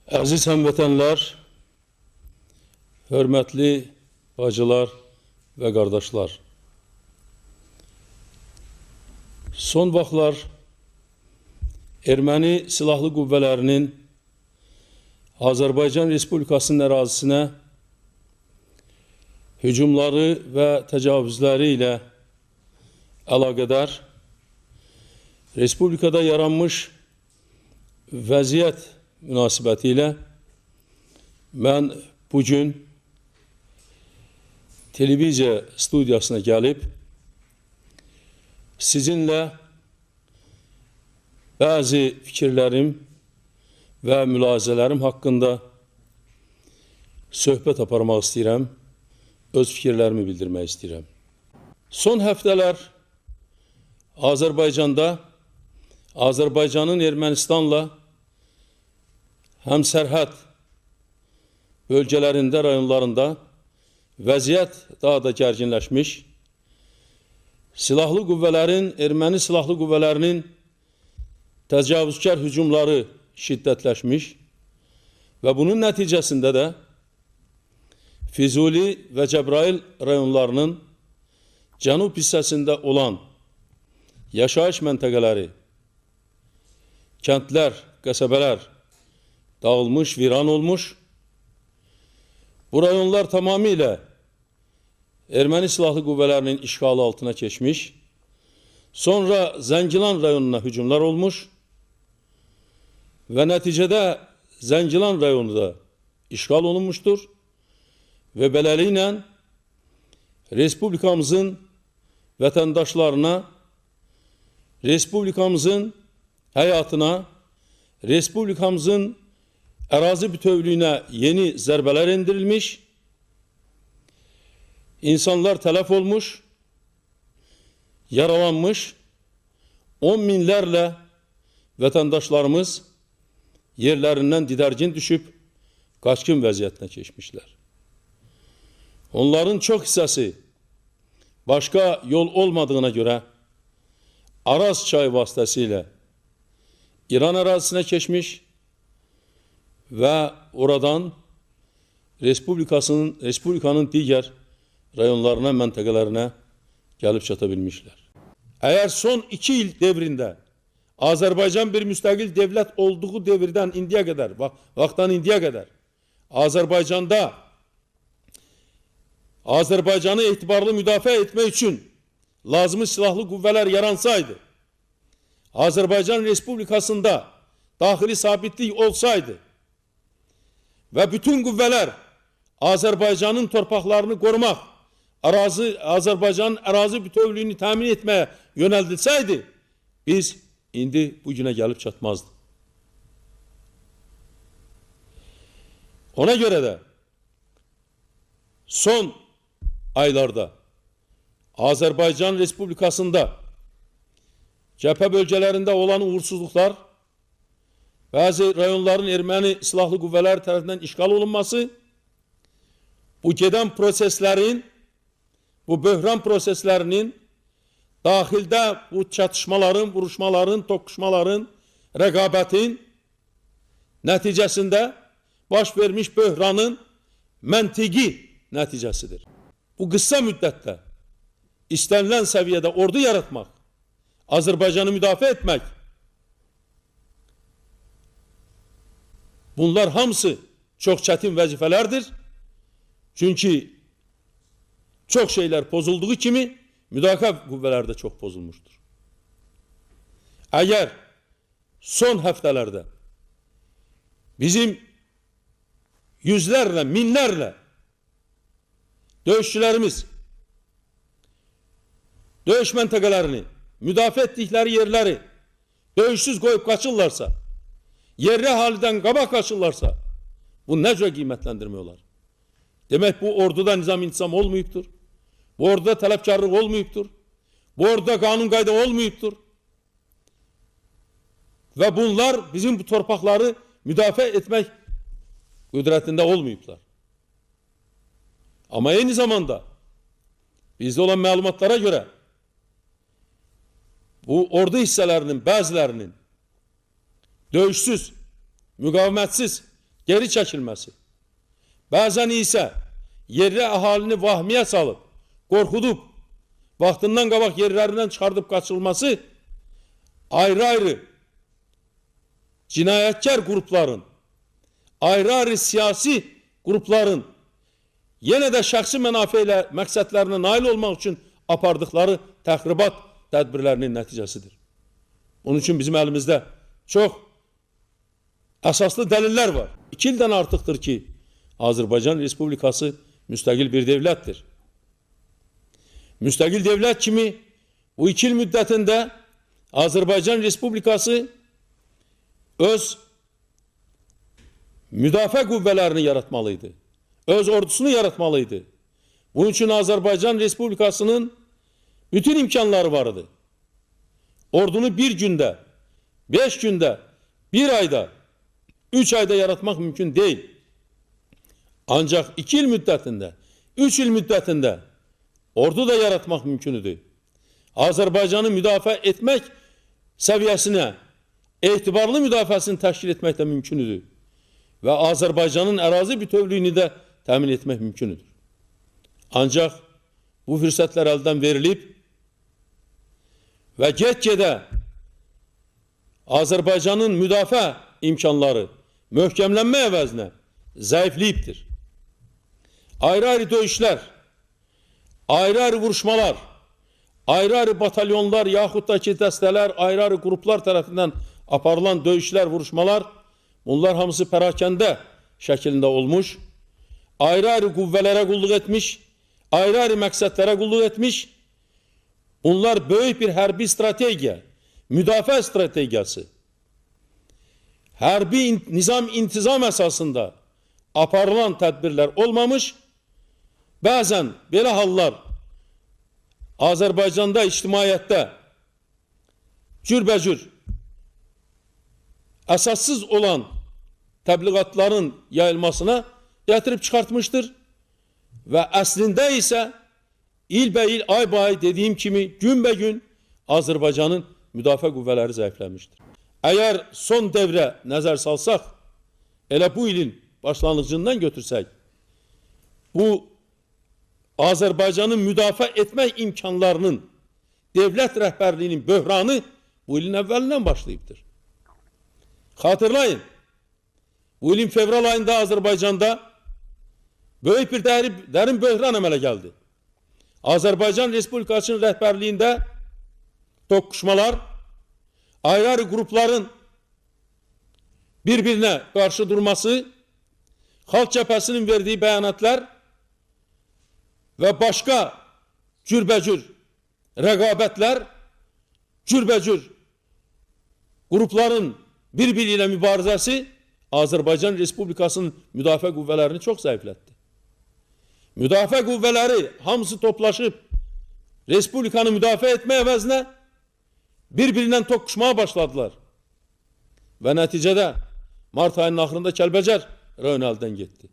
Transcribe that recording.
Əziz həmvətənlər, hörmətli bacılar və qardaşlar. Son vaxtlar erməni silahlı qüvvələrinin Azərbaycan Respublikasının ərazisinə hücumları və təcavüzləri ilə əlaqədar Respublikada yaranmış vəziyyət münasibətilə mən bugün televiziya studiyasına gəlib sizinlə bəzi fikirlərim və mülahizələrim haqqında söhbət aparmaq istəyirəm, öz fikirlərimi bildirmək istəyirəm. Son həftələr Azərbaycanda, Azərbaycanın Ermənistanla həm sərhəd bölgələrində, rayonlarında vəziyyət daha da gərginləşmiş, silahlı qüvvələrin, erməni silahlı qüvvələrinin təcavüzkar hücumları şiddətləşmiş və bunun nəticəsində də Füzuli və Cəbrayıl rayonlarının cənub hissəsində olan yaşayış məntəqələri, kəndlər, qəsəbələr dağılmış, viran olmuş. Bu rayonlar tamamilə erməni silahlı qüvvələrinin işğalı altına keçmiş. Sonra Zəngilan rayonuna hücumlar olmuş və nəticədə Zəngilan rayonu da işğal olunmuşdur və beləliklə Respublikamızın vətəndaşlarına, Respublikamızın həyatına, Respublikamızın ərazi bütövlüyünə yeni zərbələr endirilmiş, insanlar tələf olmuş, yaralanmış, 10 minlərlə vətəndaşlarımız yerlərindən didərgin düşüb, qaçqın vəziyyətinə keçmişlər. Onların çox hissəsi başqa yol olmadığına görə Araz çayı vasitəsilə İran ərazisinə keçmiş və oradan Respublikanın digər rayonlarına, məntəqələrinə gəlib çata bilmişlər. Əgər son 2 il devrində Azərbaycan bir müstəqil devlət olduğu devirdən indiyə qədər, vaxtdan indiyə qədər Azərbaycanda Azərbaycanı etibarlı müdafiə etmək üçün lazımı silahlı qüvvələr yaransaydı, Azərbaycan Respublikasında daxili sabitlik olsaydı və bütün qüvvələr Azərbaycanın torpaqlarını qorumaq, Azərbaycanın ərazi bütövlüyünü təmin etməyə yönəldilsəydi, biz indi bugünə gəlib çatmazdı. Ona görə də son aylarda Azərbaycan Respublikasında cəbhə bölgələrində olan uğursuzluqlar, bəzi rayonların erməni silahlı qüvvələr tərəfindən işğal olunması, bu gedən proseslərin, bu böhran proseslərinin, daxildə bu çatışmaların, vuruşmaların, toqquşmaların, rəqabətin nəticəsində baş vermiş böhranın məntiqi nəticəsidir. Bu qısa müddətdə istənilən səviyyədə ordu yaratmaq, Azərbaycanı müdafiə etmək, bunlar hamısı çox çətin vəzifələrdir. Çünki çox şeylər pozulduğu kimi müdafiə qüvvələri də çox pozulmuşdur. Əgər son həftələrdə bizim yüzlərlə, minlərlə döyüşçülərimiz döyüş məntəqələrini, müdafiə etdikləri yerləri döyüşsüz qoyub qaçırlarsa, yerli halidən qabaq qaçırlarsa, bu nə cür qiymətləndirmək olar? Demək, bu orduda nizam-intizam olmayıbdır. Bu orduda tələbkarlıq olmayıbdır. Bu orduda qanun qayda olmayıbdır. Və bunlar bizim bu torpaqları müdafiə etmək qüdrətində olmayıblar. Amma eyni zamanda bizdə olan məlumatlara görə bu ordu hissələrinin bəzilərinin döyüşsüz, müqavimətsiz geri çekilmesi, bazen ise yerli ahalini vahmiye salıp, korkutup, vaktinden qabaq yerlerinden çıkartıp kaçılması, ayrı cinayetkar grupların, ayrı siyasi grupların yine de şəxsi mənafeyle məqsədlərinə nail olmaq üçün apardıkları təxribat tədbirlərinin nəticəsidir. Bunun için bizim elimizde çok əsaslı dəlillər var. 2 ildən artıqdır ki, Azərbaycan Respublikası müstəqil bir devlettir. Müstəqil devlet kimi bu 2 il müddətində Azərbaycan Respublikası öz müdafiə qüvvələrini yaratmalıydı. Öz ordusunu yaratmalıydı. Bunun için Azərbaycan Respublikasının bütün imkanları vardı. Ordunu bir günde, 5 günde, 1 ayda, 3 ayda yaratmak mümkün değil. Ancak 2 yıl müddetinde, 3 yıl müddetinde ordu da yaratmak mümkündür. Azərbaycanı müdafaa etmek seviyesine etibarlı müdafiasını təşkil etmek de mümkündür. Ve Azərbaycanın ərazi bütövlüyünü de təmin etmek mümkündür. Ancak bu fürsətlər əldən verilib ve get-gedə Azərbaycanın müdafiə imkanları möhkəmlənmə əvəzinə zayıflayıbdır. Ayrı döyüşlər, ayrı vuruşmalar, ayrı batalyonlar yaxud da ki dəstələr, ayrı gruplar tərəfindən aparılan döyüşlər, vuruşmalar, bunlar hamısı pərakəndə şəklində olmuş, ayrı qüvvələrə qulluq etmiş, ayrı məqsədlərə qulluq etmiş, bunlar böyük bir hərbi strategiya, müdafiə strategiyası, hərbi nizam intizam əsasında aparılan tədbirlər olmamış, bəzən belə hallar Azərbaycanda ictimaiyyətdə cürbəcür əsassız olan təbliğatların yayılmasına gətirib çıxartmışdır və əslində isə ilbəil, ay dediyim kimi günbəgün Azərbaycanın müdafiə qüvvələri zəifləmişdir. Əgər son devrə nəzər salsaq, elə bu ilin başlanğıcından götürsək, bu Azərbaycanın müdafiə etmək imkanlarının devlet rəhbərliyinin böhranı bu ilin əvvəlindən başlayıbdır. Xatırlayın, bu ilin fevral ayında Azərbaycanda böyük bir dərin böhran əmələ gəldi. Azərbaycan Respublikasının rəhbərliyində toqquşmalar, ayrı grupların birbirine karşı durması, Xalq Cəbhəsinin verdiği bəyanatlar ve başka cürbəcür rəqabətlər, cürbəcür grupların birbiriyle mübarizəsi Azərbaycan Respublikasının müdafiə qüvvələrini çox zəiflətdi. Müdafiə qüvvələri hamısı toplaşıb Respublikanı müdafiə etmə əvəzinə birbirindən toqquşmaya başladılar. Və nəticədə Mart ayının axırında Kəlbəcər rayonu əldən getdi.